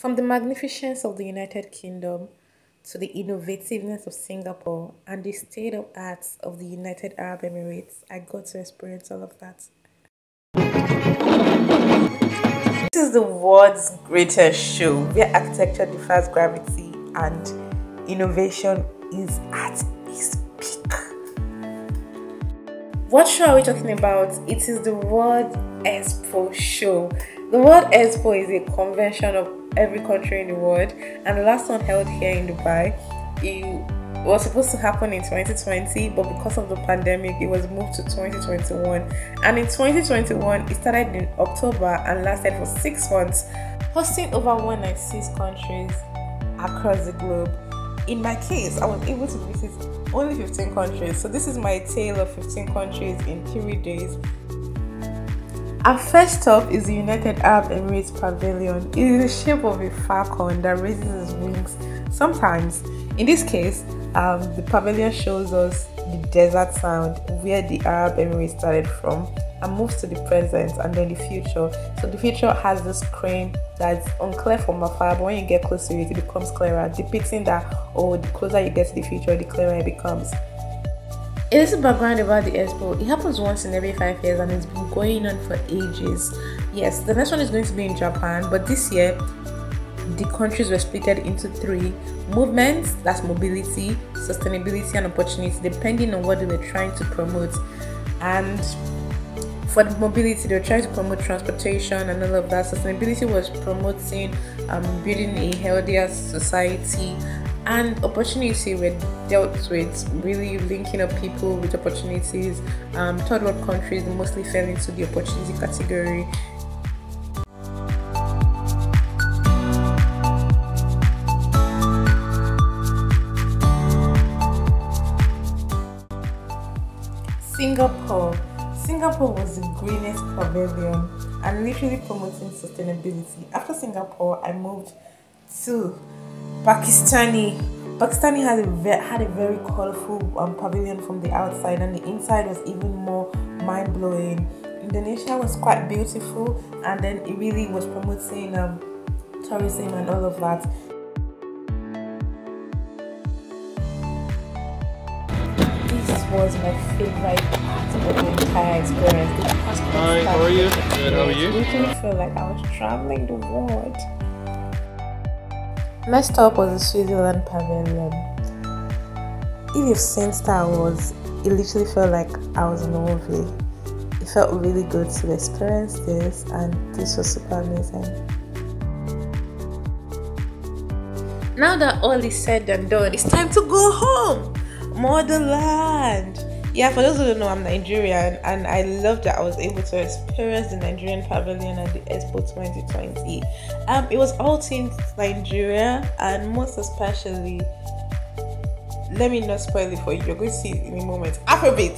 From the magnificence of the United Kingdom to the innovativeness of Singapore and the state of arts of the United Arab Emirates, I got to experience all of that. This is the world's greatest show where architecture defies gravity and innovation is at its peak. What show are we talking about? It is the World Expo show. The World Expo is a convention of every country in the world, and the last one held here in Dubai. It was supposed to happen in 2020, but because of the pandemic, it was moved to 2021. And in 2021, it started in October and lasted for 6 months, hosting over 196 countries across the globe. In my case, I was able to visit only 15 countries, so this is my tale of 15 countries in 3 days. Our first stop is the United Arab Emirates Pavilion. It is the shape of a falcon that raises its wings. Sometimes, in this case, the pavilion shows us the desert sound where the Arab Emirates started from and moves to the present and then the future. So the future has this crane that's unclear from afar, but when you get close to it, it becomes clearer, depicting that, oh, the closer you get to the future, the clearer it becomes. A little background about the Expo. It happens once in every 5 years and it's been going on for ages. Yes, the next one is going to be in Japan, but this year the countries were split into 3 movements, that's mobility, sustainability and opportunity, depending on what they were trying to promote. And for the mobility, they were trying to promote transportation and all of that. Sustainability was promoting building a healthier society, and opportunity were dealt with really linking up people with opportunities. Third world countries mostly fell into the opportunity category. Singapore was the greenest pavilion and literally promoting sustainability. After Singapore, I moved to Pakistani had a very colorful pavilion from the outside, and the inside was even more mind-blowing. Indonesia was quite beautiful, and then it really was promoting tourism and all of that. This was my favorite part of the entire experience. Hi, how are you? Good, how are you? I literally felt like I was traveling the world. Next up was the Switzerland Pavilion. If you've seen Star Wars, it literally felt like I was in a movie. It felt really good to experience this, and this was super amazing. Now that all is said and done, it's time to go home! Motherland! Yeah, for those who don't know, I'm Nigerian, and I love that I was able to experience the Nigerian Pavilion at the Expo 2020. It was all things Nigeria, and most especially, let me not spoil it for you, you're going to see it in a moment, Afrobeat.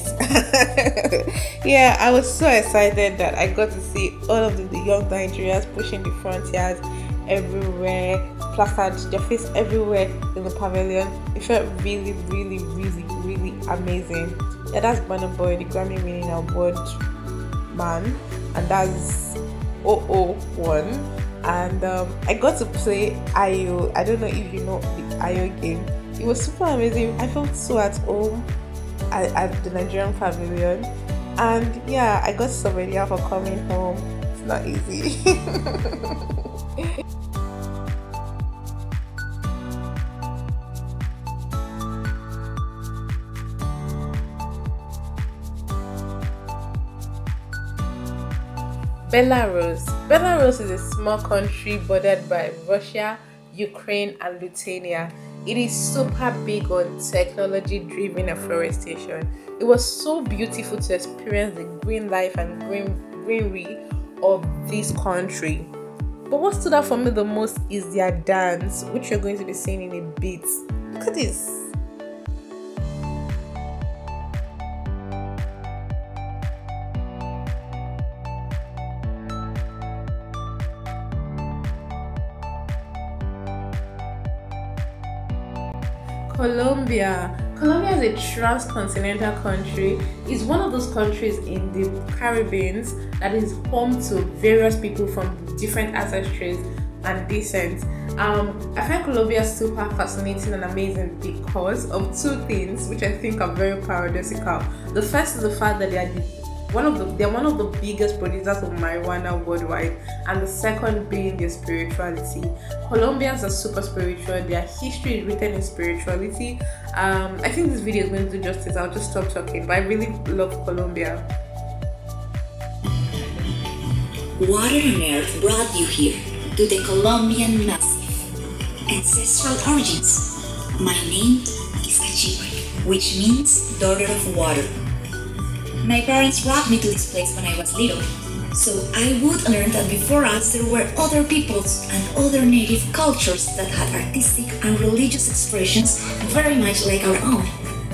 Yeah, I was so excited that I got to see all of the young Nigerians pushing the frontiers everywhere, plastered their face everywhere in the pavilion. It felt really, really, really, really amazing. Yeah, that's Burna Boy, the Grammy winning award man, and that's 001. And I got to play Ayo. I don't know if you know the Ayo game. It was super amazing. I felt so at home at the Nigerian Pavilion, and yeah, I got souvenir for coming home. It's not easy. Belarus is a small country bordered by Russia, Ukraine, and Lithuania. It is super big on technology-driven afforestation. It was so beautiful to experience the green life and greenery of this country. But what stood out for me the most is their dance, which you're going to be seeing in a bit. Look at this. Colombia is a transcontinental country. It's one of those countries in the Caribbean that is home to various people from different ancestries. and decent. I find Colombia super fascinating and amazing because of two things which I think are very paradoxical. The first is the fact that they're one of the biggest producers of marijuana worldwide, and the second being their spirituality. Colombians are super spiritual. Their history is written in spirituality. I think this video is going to do justice. I'll just stop talking, but I really love Colombia. Water on earth brought you here to the Colombian massive ancestral origins. My name is Cachipre, which means daughter of water. My parents brought me to this place when I was little, so I would learn that before us there were other peoples and other native cultures that had artistic and religious expressions very much like our own.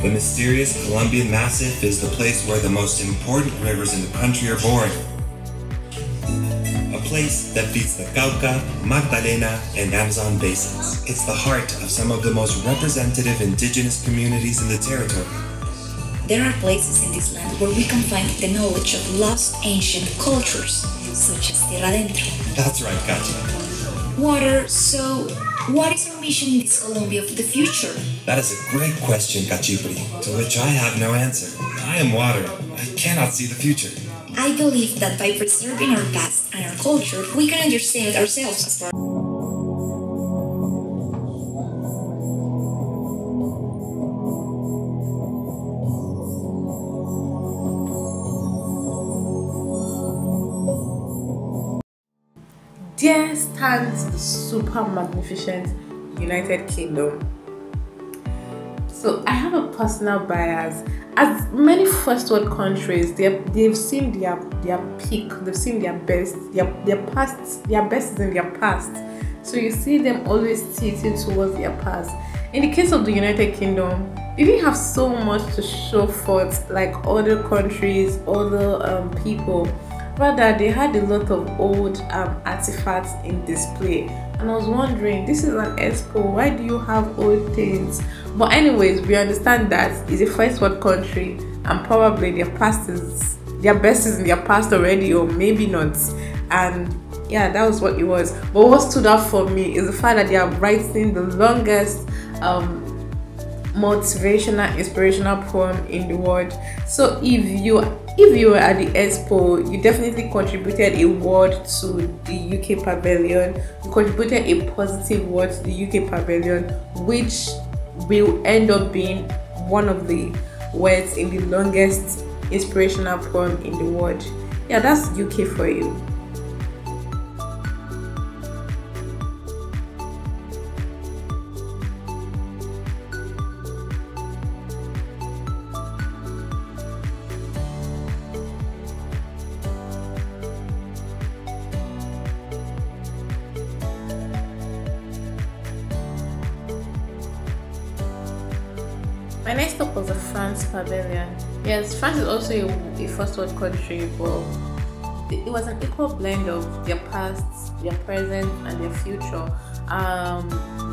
The mysterious Colombian Massif is the place where the most important rivers in the country are born. A place that feeds the Cauca, Magdalena, and Amazon basins. It's the heart of some of the most representative indigenous communities in the territory. There are places in this land where we can find the knowledge of lost ancient cultures, such as Tierra Adentro. That's right, Kachi. Water, so what is our mission in this Colombia of the future? That is a great question, Cachipri, to which I have no answer. I am water. I cannot see the future. I believe that by preserving our past and our culture, we can understand ourselves as far. There stands the super magnificent United Kingdom. So I have a personal bias. As many first world countries, they've seen their peak, they've seen their best, their best is in their past. So you see them always tilting towards their past. In the case of the United Kingdom, they didn't have so much to show forth like other countries, other people. Rather, they had a lot of old artifacts in display. And I was wondering, this is an expo, why do you have old things? But anyways, we understand that it's a first world country and probably their best is in their past already, or maybe not. And yeah, that was what it was. But what stood out for me is the fact that they are writing the longest motivational, inspirational poem in the world. So if you were at the Expo, you definitely contributed a word to the UK Pavilion. You contributed a positive word to the UK Pavilion, which will end up being one of the words in the longest inspirational poem in the world. Yeah, that's UK for you. My next stop was the France Pavilion. Yes, France is also a first world country, but it was an equal blend of their past, their present, and their future.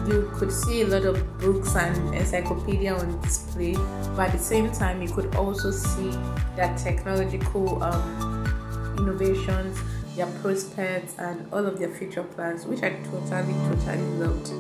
You could see a lot of books and encyclopedia on display, but at the same time, you could also see their technological innovations, their prospects, and all of their future plans, which I totally loved.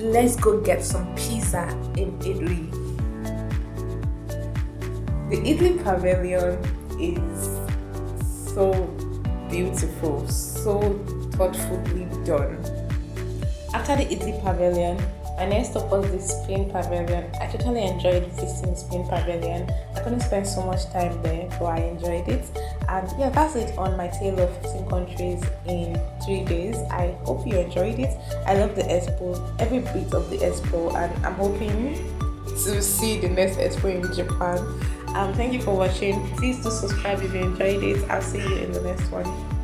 Let's go get some pizza in Italy. The Italy Pavilion is so beautiful, so thoughtfully done. After the Italy Pavilion, my next stop was the Spain Pavilion. I totally enjoyed visiting Spain Pavilion. I couldn't spend so much time there, but I enjoyed it. And yeah, that's it on my tale of 15 countries in 3 days. I hope you enjoyed it. I love the Expo, every bit of the Expo, and I'm hoping to see the next Expo in Japan. Thank you for watching. Please do subscribe if you enjoyed it. I'll see you in the next one.